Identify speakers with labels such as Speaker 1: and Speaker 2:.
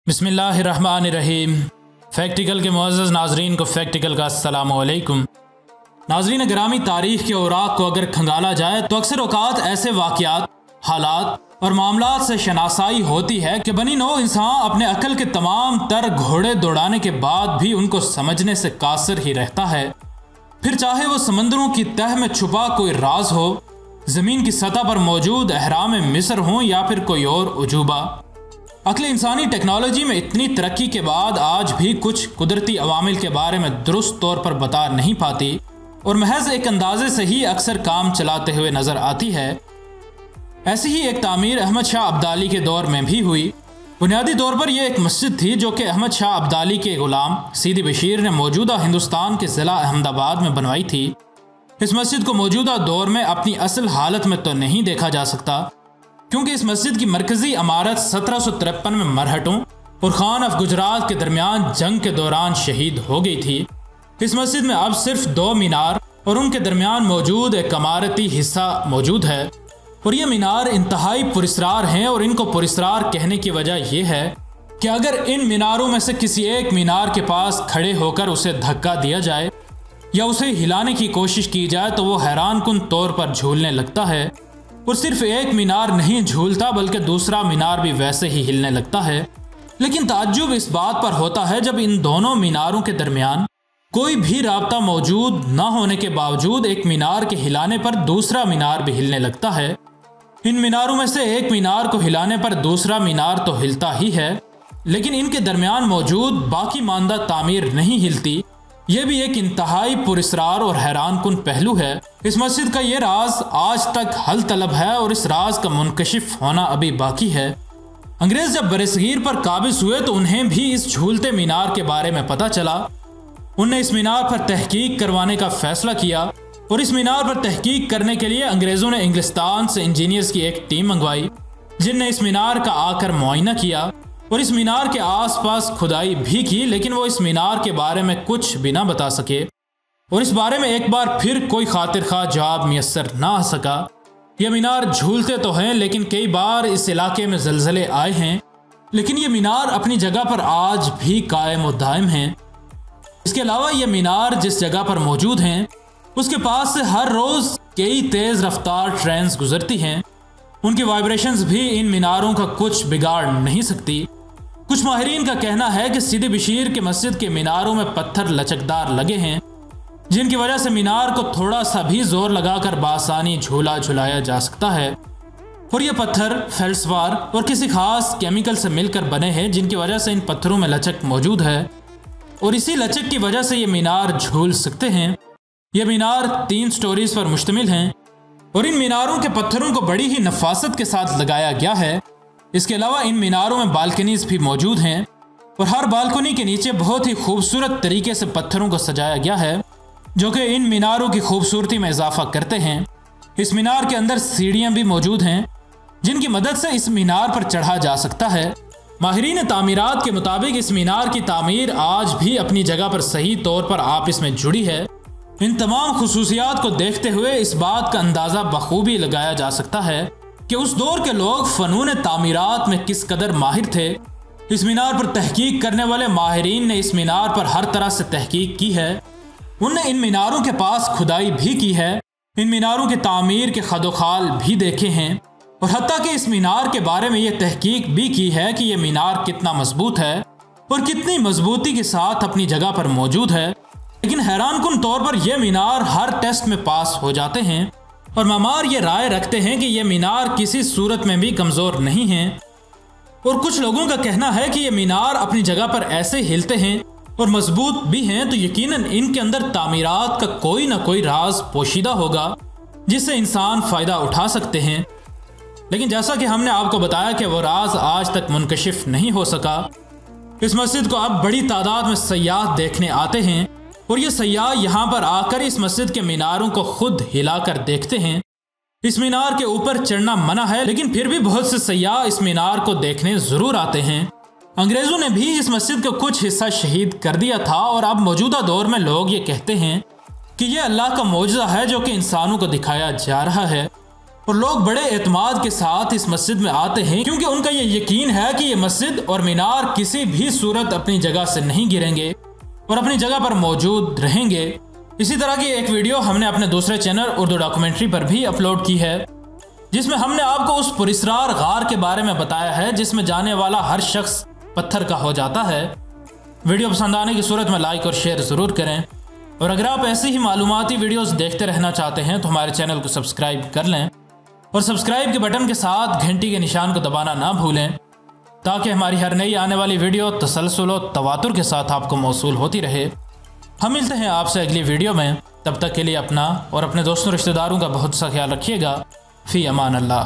Speaker 1: बिस्मिल्लाहिर्रहमानिर्रहीम। फैक्टिकल के मुअज़्ज़ज़ नाज़रीन को फैक्टिकल का अस्सलामु अलैकुम। नाज़रीन गिरामी, तारीख़ के औराक को अगर खंगाला जाए तो अक्सर औक़ात ऐसे वाक़यात, हालात और मामलात से शनासाई होती है कि बनी नौ इंसान अपने अकल के तमाम तर घोड़े दौड़ाने के बाद भी उनको समझने से कासिर ही रहता है। फिर चाहे वो समंदरों की तह में छुपा कोई राज हो, ज़मीन की सतह पर मौजूद अहराम मिस्र हो या फिर कोई और उजूबा। अक्ल इंसानी टेक्नोलॉजी में इतनी तरक्की के बाद आज भी कुछ कुदरती अवामिल के बारे में दुरुस्त तौर पर बता नहीं पाती और महज एक अंदाजे से ही अक्सर काम चलाते हुए नजर आती है। ऐसी ही एक तामीर अहमद शाह अब्दाली के दौर में भी हुई। बुनियादी तौर पर यह एक मस्जिद थी जो कि अहमद शाह अब्दाली के गुलाम सीदी बशीर ने मौजूदा हिंदुस्तान के ज़िला अहमदाबाद में बनवाई थी। इस मस्जिद को मौजूदा दौर में अपनी असल हालत में तो नहीं देखा जा सकता, क्योंकि इस मस्जिद की मरकजी इमारत 1753 में मरहटों और खान ऑफ गुजरात के दरमियान जंग के दौरान शहीद हो गई थी। इस मस्जिद में अब सिर्फ 2 मीनार और उनके दरमियान मौजूद एक इमारती हिस्सा मौजूद है और ये मीनार इंतहाई पुरस्रार हैं। और इनको पुरस्रार कहने की वजह यह है कि अगर इन मीनारों में से किसी एक मीनार के पास खड़े होकर उसे धक्का दिया जाए या उसे हिलाने की कोशिश की जाए तो वो हैरानकुन तौर पर झूलने लगता है। और सिर्फ एक मीनार नहीं झूलता बल्कि दूसरा मीनार भी वैसे ही हिलने लगता है। लेकिन ताज्जुब इस बात पर होता है जब इन दोनों मीनारों के दरमियान कोई भी राब्ता मौजूद न होने के बावजूद एक मीनार के हिलाने पर दूसरा मीनार भी हिलने लगता है। इन मीनारों में से एक मीनार को हिलाने पर दूसरा मीनार तो हिलता ही है, लेकिन इनके दरमियान मौजूद बाकी मानदा तामीर नहीं हिलती। यह भी एक इंतहाई पुरस्रार और हैरानकुन पहलू है। इस मस्जिद का ये राज आज तक हल तलब है और इस राज का मुनकशिफ होना अभी बाकी है। अंग्रेज जब बरसगीर पर काबिज हुए तो उन्हें भी इस झूलते मीनार के बारे में पता चला। उनने इस मीनार पर तहकीक करवाने का फैसला किया और इस मीनार पर तहकीक करने के लिए अंग्रेजों ने इंग्लिस्तान से इंजीनियर्स की एक टीम मंगवाई, जिनने इस मीनार का आकर मुआयना किया और इस मीनार के आसपास खुदाई भी की, लेकिन वो इस मीनार के बारे में कुछ भी ना बता सके और इस बारे में एक बार फिर कोई खातिर खा जवाब मुयस्सर ना आ सका। यह मीनार झूलते तो हैं, लेकिन कई बार इस इलाके में जलजले आए हैं, लेकिन ये मीनार अपनी जगह पर आज भी कायम और दायम हैं। इसके अलावा ये मीनार जिस जगह पर मौजूद हैं उसके पास से हर रोज कई तेज रफ्तार ट्रेन गुजरती हैं। उनकी वाइब्रेशंस भी इन मीनारों का कुछ बिगाड़ नहीं सकती। कुछ माहिरीन का कहना है कि सीदी बशीर के मस्जिद के मीनारों में पत्थर लचकदार लगे हैं, जिनकी वजह से मीनार को थोड़ा सा भी जोर लगाकर बासानी झूला झुलाया जा सकता है। और ये पत्थर फेल्सवार और किसी खास केमिकल से मिलकर बने हैं, जिनकी वजह से इन पत्थरों में लचक मौजूद है और इसी लचक की वजह से ये मीनार झूल सकते हैं। ये मीनार 3 स्टोरीज पर मुश्तमिल हैं और इन मीनारों के पत्थरों को बड़ी ही नफासत के साथ लगाया गया है। इसके अलावा इन मीनारों में बालकनीज भी मौजूद हैं और हर बालकनी के नीचे बहुत ही खूबसूरत तरीके से पत्थरों को सजाया गया है, जो कि इन मीनारों की खूबसूरती में इजाफा करते हैं। इस मीनार के अंदर सीढ़ियां भी मौजूद हैं, जिनकी मदद से इस मीनार पर चढ़ा जा सकता है। माहिरीन तामीरात के मुताबिक इस मीनार की तामीर आज भी अपनी जगह पर सही तौर पर आपस में जुड़ी है। इन तमाम खुसूसियात को देखते हुए इस बात का अंदाजा बखूबी लगाया जा सकता है कि उस दौर के लोग फनून तामीरात में किस कदर माहिर थे। इस मीनार पर तहकीक करने वाले माहिरीन ने इस मीनार पर हर तरह से तहकीक की है। उनने इन मीनारों के पास खुदाई भी की है, इन मीनारों की तामीर के खदोखाल भी देखे हैं और हत्ता कि इस मीनार के बारे में यह तहकीक भी की है कि यह मीनार कितना मजबूत है और कितनी मजबूती के साथ अपनी जगह पर मौजूद है। लेकिन हैरानकुन तौर पर यह मीनार हर टेस्ट में पास हो जाते हैं और मामार ये राय रखते हैं कि यह मीनार किसी सूरत में भी कमज़ोर नहीं है। और कुछ लोगों का कहना है कि यह मीनार अपनी जगह पर ऐसे हिलते हैं और मजबूत भी हैं तो यकीनन इनके अंदर तामीरात का कोई ना कोई राज पोशीदा होगा जिससे इंसान फ़ायदा उठा सकते हैं। लेकिन जैसा कि हमने आपको बताया कि वो राज आज तक मुनकशिफ नहीं हो सका। इस मस्जिद को अब बड़ी तादाद में सयाह देखने आते हैं और ये सयाह यहाँ पर आकर इस मस्जिद के मीनारों को खुद हिलाकर देखते हैं। इस मीनार के ऊपर चढ़ना मना है, लेकिन फिर भी बहुत से सयाह इस मीनार को देखने जरूर आते हैं। अंग्रेजों ने भी इस मस्जिद का कुछ हिस्सा शहीद कर दिया था और अब मौजूदा दौर में लोग ये कहते हैं कि यह अल्लाह का मौजज़ा है जो कि इंसानों को दिखाया जा रहा है। और लोग बड़े एतमाद के साथ इस मस्जिद में आते हैं क्योंकि उनका ये यकीन है कि ये मस्जिद और मीनार किसी भी सूरत अपनी जगह से नहीं गिरेंगे और अपनी जगह पर मौजूद रहेंगे। इसी तरह की एक वीडियो हमने अपने दूसरे चैनल उर्दू डॉक्यूमेंट्री पर भी अपलोड की है, जिसमें हमने आपको उस पुरस्रार गार के बारे में बताया है जिसमें जाने वाला हर शख्स पत्थर का हो जाता है। वीडियो पसंद आने की सूरत में लाइक और शेयर ज़रूर करें, और अगर आप ऐसी ही मालूमाती वीडियोस देखते रहना चाहते हैं तो हमारे चैनल को सब्सक्राइब कर लें और सब्सक्राइब के बटन के साथ घंटी के निशान को दबाना ना भूलें, ताकि हमारी हर नई आने वाली वीडियो तसलसल और तवातुर के साथ आपको मौसूल होती रहे। हम मिलते हैं आपसे अगली वीडियो में, तब तक के लिए अपना और अपने दोस्तों रिश्तेदारों का बहुत सा ख्याल रखिएगा। फ़ी अमान अल्लाह।